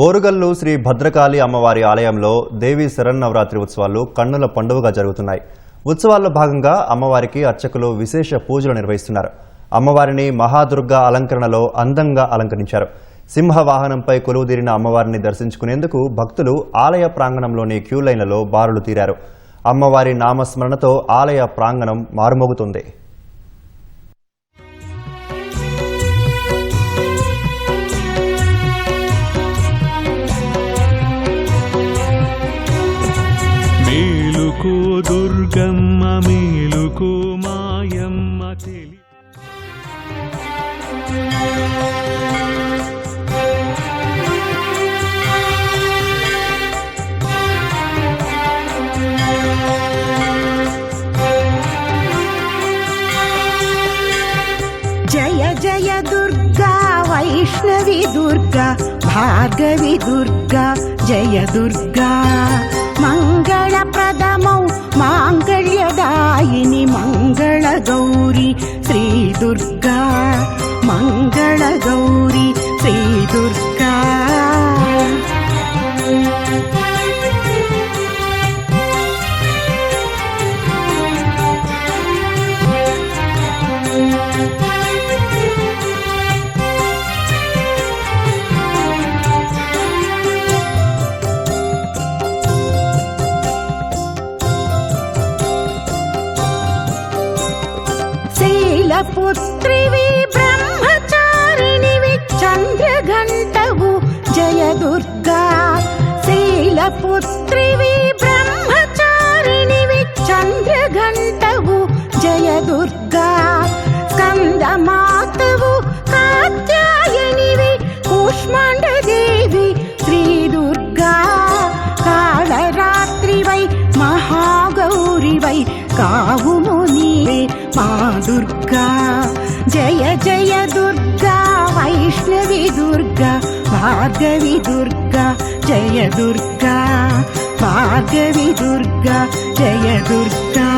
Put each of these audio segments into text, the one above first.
ఓరుగల్లు శ్రీ భద్రకాళి అమ్మవారి ఆలయంలో దేవి శరన్నవరాత్రి ఉత్సవాలు కన్నుల పండుగగా జరుగుతున్నాయి. ఉత్సవాల్లో భాగంగా అమ్మవారికి అర్చకులు విశేష పూజలు నిర్వహిస్తున్నారు. అమ్మవారిని మహాదుర్గా అలంకరణలో అందంగా అలంకరించారు. సింహ వాహనంపై కొలువుదీరిన అమ్మవారిని దర్శించుకునేందుకు భక్తులు ఆలయ ప్రాంగణంలోని క్యూ లైన్లలో బారులు తీరారు. అమ్మవారి నామస్మరణతో ఆలయ ప్రాంగణం మారుమోగుతుంది. మేలుకో దుర్గమ్మ మేలుకో మాయమ్మ తెలి జయ జయ దుర్గా వైష్ణవి దుర్గా భార్గవి దుర్గా జయ దుర్గా మంగళప్రదమౌ మాంగళ్యదాయిని మంగళ గౌరి శ్రీ దుర్గా మంగళ గౌరి శ్రీ దుర్గా పుత్రివి బ్రహ్మచారిణివి చంద్రఘంటవు జయ దుర్గా శైలపుత్రివి బ్రహ్మచారిణివి చంద్రఘంటవు జయ దుర్గా స్కందమాతవు కాత్యాయనివి కూష్మాండదేవి శ్రీ దుర్గా కాళరాత్రివై మహాగౌరివై కావుము నీవే మా దుర్గా జయ జయ దుర్గా వైష్ణవి దుర్గా భార్గవి దుర్గా జయ దుర్గా భార్గవి దుర్గా జయ దుర్గా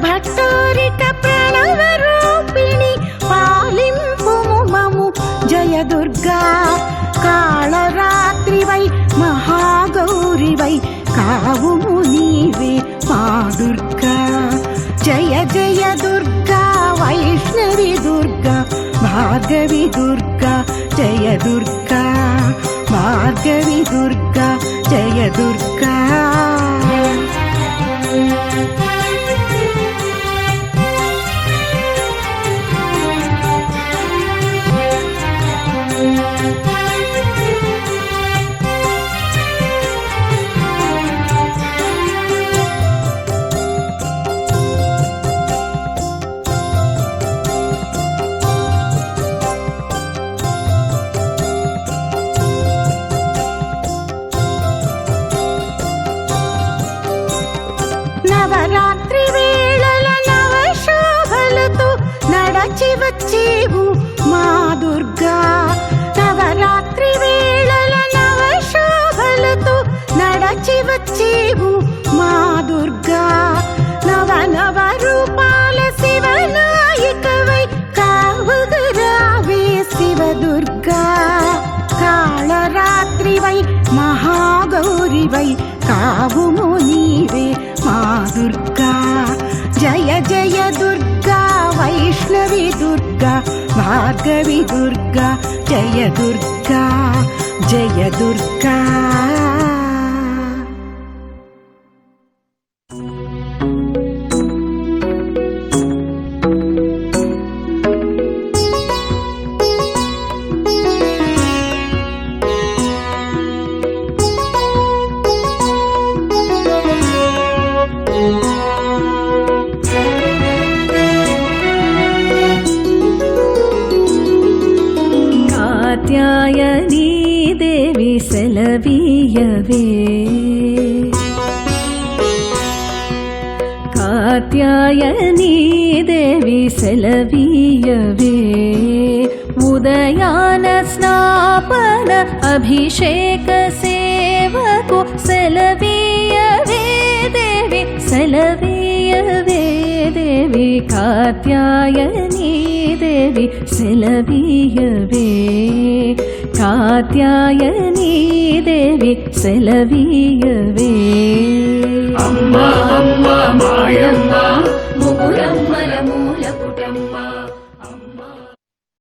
భట్టోరిక ప్రణవ రూపిణి పాలింపుము మము జయ దుర్గా కాళరాత్రివై మహాగౌరివై కావుము నీవే మా దుర్గా జయ జయ దుర్గా వైష్ణవి దుర్గా భార్గవి దుర్గా జయ దుర్గా భార్గవి దుర్గా జయ దుర్గా నవరాత్రి వేళల నవశోభలతో నడచి వచ్చేవు మా దుర్గా నవరాత్రి వేళల నవశోభలతో నడచి వచ్చేవు మా దుర్గా నవ నవ రూపాల శివనాయికవై కావుగరావే శివ దుర్గా కాళరాత్రివై మహాగౌరివై కావుము నీవే మా దుర్గా జయ జయ దుర్గా వైష్ణవి దుర్గా భార్గవి దుర్గా జయ దుర్గా జయ దుర్గా సెలవీయవే కాత్యాయనీ దేవి సెలవీయవే ఉదయాన స్నాపన అభిషేక సేవకు సెలవీయవే దేవి సెలవీయవే దేవి కాత్యాయనీ దేవి సెలవీయవే కాత్యాయనీ దేవి సెలవీయవే అమ్మ అమ్మ మాయమ్మ ముగురం